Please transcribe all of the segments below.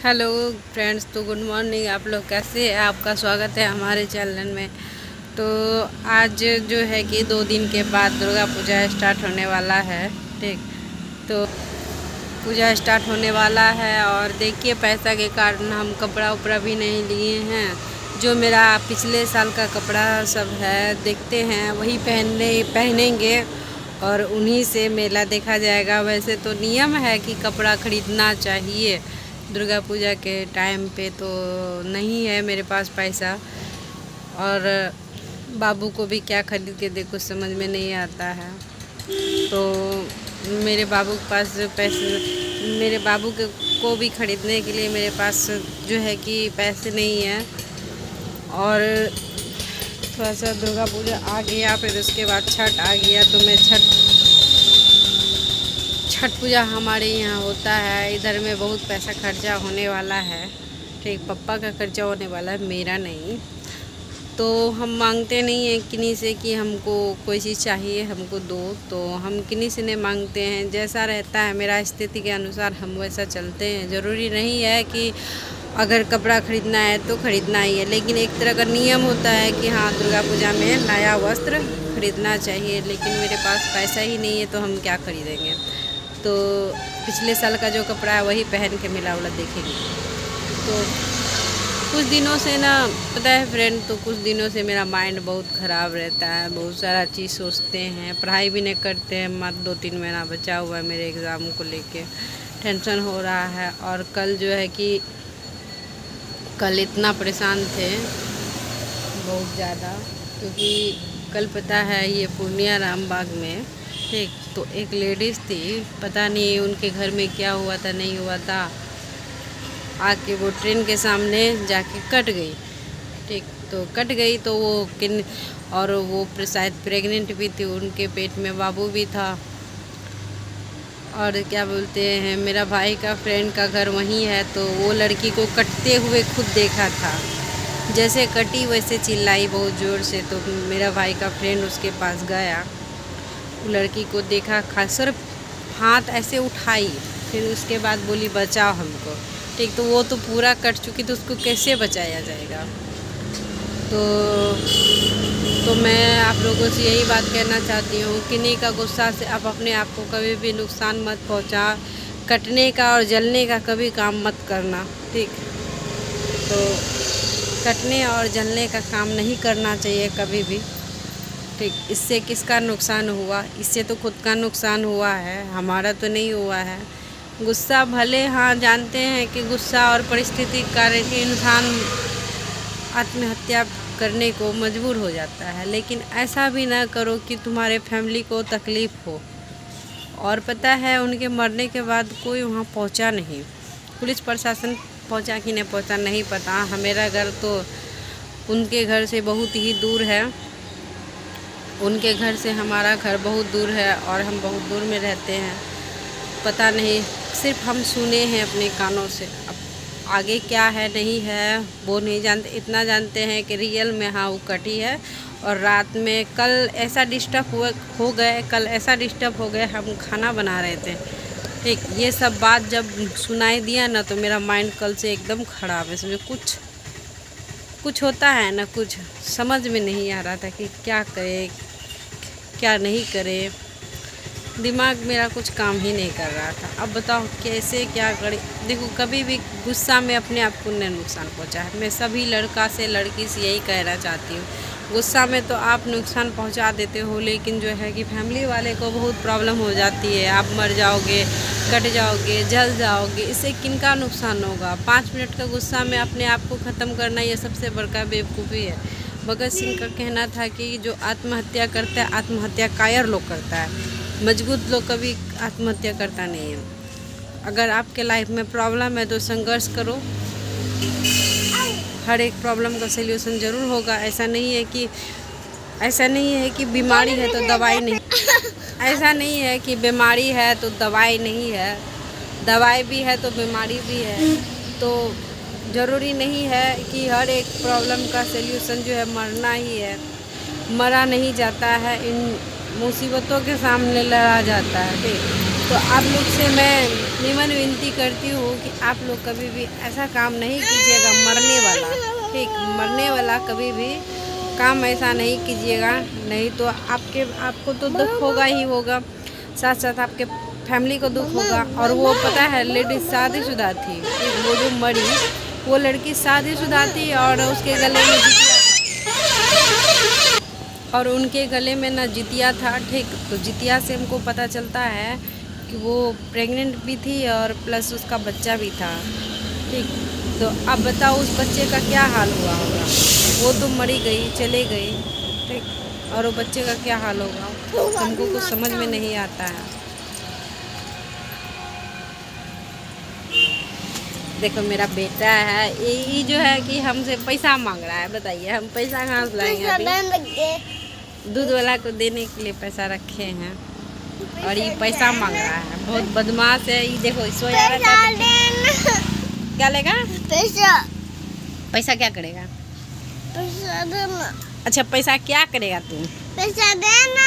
Hello friends, तो good morning. आप लोग कैसे हैं? आपका स्वागत है हमारे चैनल में। तो आज जो है कि 2 दिन के बाद दुर्गा पूजा स्टार्ट होने वाला है। ठीक, तो पूजा स्टार्ट होने वाला है और देखिए पैसा के कारण हम कपड़ा उपड़ा भी नहीं लिए हैं। जो मेरा पिछले साल का कपड़ा सब है देखते हैं वही पहनेंगे और उन्हीं से मेला देखा जाएगा। वैसे तो नियम है कि कपड़ा ख़रीदना चाहिए दुर्गा पूजा के टाइम पे, तो नहीं है मेरे पास पैसा। और बाबू को भी क्या खरीद के दे कुछ समझ में नहीं आता है। तो मेरे बाबू के पास मेरे बाबू को भी ख़रीदने के लिए मेरे पास जो है कि पैसे नहीं हैं। और थोड़ा सा दुर्गा पूजा आ गया, फिर उसके बाद छठ आ गया, तो मैं छठ पूजा हमारे यहाँ होता है। इधर में बहुत पैसा खर्चा होने वाला है। ठीक, पापा का खर्चा होने वाला है, मेरा नहीं। तो हम मांगते नहीं हैं किन्हीं से कि हमको कोई चीज़ चाहिए हमको दो, तो हम किन्हीं से नहीं मांगते हैं। जैसा रहता है मेरा स्थिति के अनुसार हम वैसा चलते हैं। ज़रूरी नहीं है कि अगर कपड़ा ख़रीदना है तो ख़रीदना ही है, लेकिन एक तरह का नियम होता है कि हाँ दुर्गा पूजा में नया वस्त्र ख़रीदना चाहिए। लेकिन मेरे पास पैसा ही नहीं है तो हम क्या ख़रीदेंगे। तो पिछले साल का जो कपड़ा है वही पहन के मेला वाला देखेंगे। तो कुछ दिनों से ना, पता है फ्रेंड, तो कुछ दिनों से मेरा माइंड बहुत ख़राब रहता है। बहुत सारा चीज़ सोचते हैं, पढ़ाई भी नहीं करते हैं। मात्र 2-3 महीना बचा हुआ है मेरे एग्ज़ाम को लेके, टेंशन हो रहा है। और कल जो है कि कल इतना परेशान थे बहुत ज़्यादा, क्योंकि कल पता है ये पूर्णिया रामबाग में, ठीक, तो एक लेडीज़ थी, पता नहीं उनके घर में क्या हुआ था नहीं हुआ था, आके वो ट्रेन के सामने जाके कट गई। ठीक, तो कट गई तो और वो शायद प्रेग्नेंट भी थी, उनके पेट में बाबू भी था। और क्या बोलते हैं, मेरा भाई का फ्रेंड का घर वहीं है, तो वो लड़की को कटते हुए खुद देखा था। जैसे कटी वैसे चिल्लाई बहुत ज़ोर से, तो मेरा भाई का फ्रेंड उसके पास गया, लड़की को देखा, सिर्फ हाथ ऐसे उठाई, फिर उसके बाद बोली बचाओ हमको। ठीक, तो वो तो पूरा कट चुकी, तो उसको कैसे बचाया जाएगा। तो मैं आप लोगों से यही बात कहना चाहती हूँ, किन्हीं का गुस्सा से आप अपने आप को कभी भी नुकसान मत पहुँचा। कटने का और जलने का कभी काम मत करना। ठीक, तो कटने और जलने का काम नहीं करना चाहिए कभी भी। ठीक, इससे किसका नुकसान हुआ? इससे तो खुद का नुकसान हुआ है, हमारा तो नहीं हुआ है। गुस्सा भले, हाँ जानते हैं कि गुस्सा और परिस्थिति के कारण इंसान आत्महत्या करने को मजबूर हो जाता है, लेकिन ऐसा भी ना करो कि तुम्हारे फैमिली को तकलीफ़ हो। और पता है उनके मरने के बाद कोई वहाँ पहुँचा नहीं, पुलिस प्रशासन पहुँचा कि नहीं पहुँचा नहीं पता। मेरा घर तो उनके घर से बहुत ही दूर है, उनके घर से हमारा घर बहुत दूर है और हम बहुत दूर में रहते हैं। पता नहीं, सिर्फ हम सुने हैं अपने कानों से, अब आगे क्या है नहीं है वो नहीं जानते। इतना जानते हैं कि रियल में हाँ वो कटी है। और रात में कल ऐसा डिस्टर्ब हो गए, कल ऐसा डिस्टर्ब हो गए, हम खाना बना रहे थे। ठीक, ये सब बात जब सुनाई दिया ना, तो मेरा माइंड कल से एकदम ख़राब है। इसमें कुछ होता है ना, कुछ समझ में नहीं आ रहा था कि क्या करे क्या नहीं करे। दिमाग मेरा कुछ काम ही नहीं कर रहा था। अब बताओ कैसे क्या करे। देखो, कभी भी गुस्सा में अपने आप को नहीं नुकसान पहुंचा है। मैं सभी लड़का से लड़की से यही कहना चाहती हूँ, गुस्सा में तो आप नुकसान पहुंचा देते हो, लेकिन जो है कि फैमिली वाले को बहुत प्रॉब्लम हो जाती है। आप मर जाओगे, कट जाओगे, जल जाओगे, इससे किनका नुकसान होगा। 5 मिनट का गुस्सा में अपने आप को ख़त्म करना, ये सबसे बड़का बेवकूफ़ी है। भगत सिंह का कहना था कि जो आत्महत्या करता है, आत्महत्या कायर लोग करता है, मजबूत लोग कभी आत्महत्या करता नहीं है। अगर आपके लाइफ में प्रॉब्लम है तो संघर्ष करो, हर एक प्रॉब्लम का सल्यूशन ज़रूर होगा। ऐसा नहीं है कि बीमारी है तो दवाई नहीं, ऐसा नहीं है कि बीमारी है तो दवाई नहीं है, दवाई भी है तो बीमारी भी है। तो ज़रूरी नहीं है कि हर एक प्रॉब्लम का सल्यूशन जो है मरना ही है। मरा नहीं जाता है, इन मुसीबतों के सामने लड़ा जाता है। ठीक, तो आप लोग से मैं निमन विनती करती हूँ कि आप लोग कभी भी ऐसा काम नहीं कीजिएगा मरने वाला, ठीक, मरने वाला कभी भी काम ऐसा नहीं कीजिएगा, नहीं तो आपको तो दुख होगा ही होगा, साथ साथ आपके फैमिली को दुख होगा। और वो पता है लेडीज शादीशुदा थी, वो जो मरी वो लड़की शादीशुदा थी और उसके गले में जितिया था, और उनके गले में ना जितिया था, ठीक। तो जितिया से हमको पता चलता है कि वो प्रेग्नेंट भी थी और प्लस उसका बच्चा भी था, ठीक। तो अब बताओ उस बच्चे का क्या हाल हुआ होगा, वो तो मरी गई, चले गई, ठीक, और वो बच्चे का क्या हाल होगा हमको कुछ समझ में नहीं आता है। देखो मेरा बेटा है, ये जो है कि हमसे पैसा मांग रहा है, बताइए हम पैसा कहाँ से लाएंगे अभी? दूध वाला को देने के लिए पैसा रखे हैं और ये पैसा मांग रहा है, बहुत बदमाश है ये। देखो सोया रहता है, क्या लेगा पैसा? पैसा क्या करेगा? पैसा देना। अच्छा पैसा क्या करेगा तू? पैसा देना।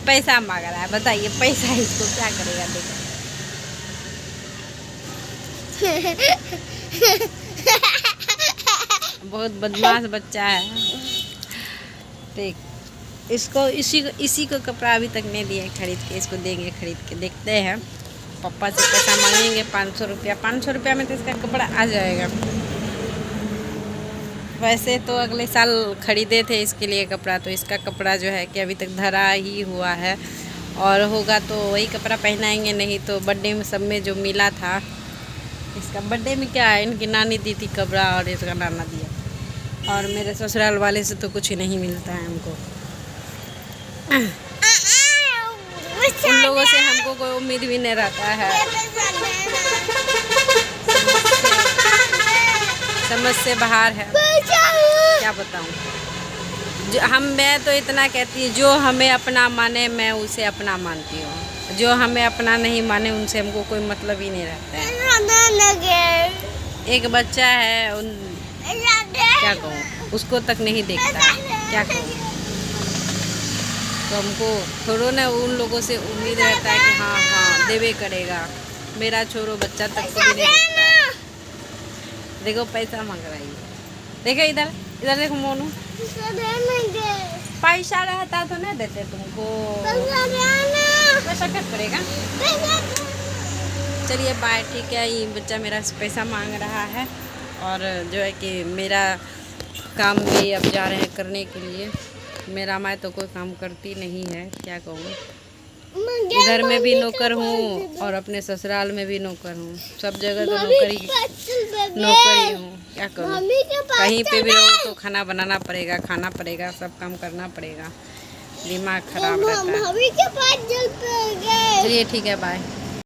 पैसा मांग रहा है, बताइए पैसा इसको क्या करेगा? देखो बहुत बदमाश बच्चा है, ठीक। इसको इसी को कपड़ा अभी तक नहीं दिए खरीद के, इसको देंगे खरीद के, देखते हैं। पापा से पैसा मांगेंगे 500 रुपया, 500 रुपया में तो इसका कपड़ा आ जाएगा। वैसे तो अगले साल खरीदे थे इसके लिए कपड़ा, तो इसका कपड़ा जो है कि अभी तक धरा ही हुआ है, और होगा तो वही कपड़ा पहनाएंगे, नहीं तो बर्थडे में सब में जो मिला था, इसका बर्थडे में क्या है, इनकी नानी दी थी कपड़ा और इसका नाना दिया, और मेरे ससुराल वाले से तो कुछ ही नहीं मिलता है हमको। उन लोगों से हमको कोई उम्मीद भी नहीं रहता है, समझ से बाहर है, क्या बताऊं। मैं तो इतना कहती हूँ, जो हमें अपना माने मैं उसे अपना मानती हूँ, जो हमें अपना नहीं माने उनसे हमको कोई मतलब ही नहीं रहता है। एक बच्चा है, क्या कहूँ, उसको तक नहीं देखता, क्या कहूँ। तो हमको थोड़ा ना उन लोगों से उम्मीद रहता है कि हाँ हाँ देवे करेगा, मेरा छोरो बच्चा तक को भी नहीं देखता है। देखो पैसा मांग रहा है, देखो इधर इधर देखो मोनू, पैसा रहता तो नहीं देते तुमको, पैसा क्या करेगा? चलिए बाय, ठीक है। ये बच्चा मेरा पैसा मांग रहा है, और जो है कि मेरा काम भी अब जा रहे हैं करने के लिए। मेरा माँ तो कोई काम करती नहीं है, क्या कहूँ। इधर में भी नौकर हूँ और अपने ससुराल में भी नौकर हूँ, सब जगह तो नौकरी हूँ, क्या करूँ। कहीं पे भी रहो तो खाना बनाना पड़ेगा, खाना पड़ेगा, सब काम करना पड़ेगा, दिमाग खराब रहता है। चलिए ठीक है, बाय।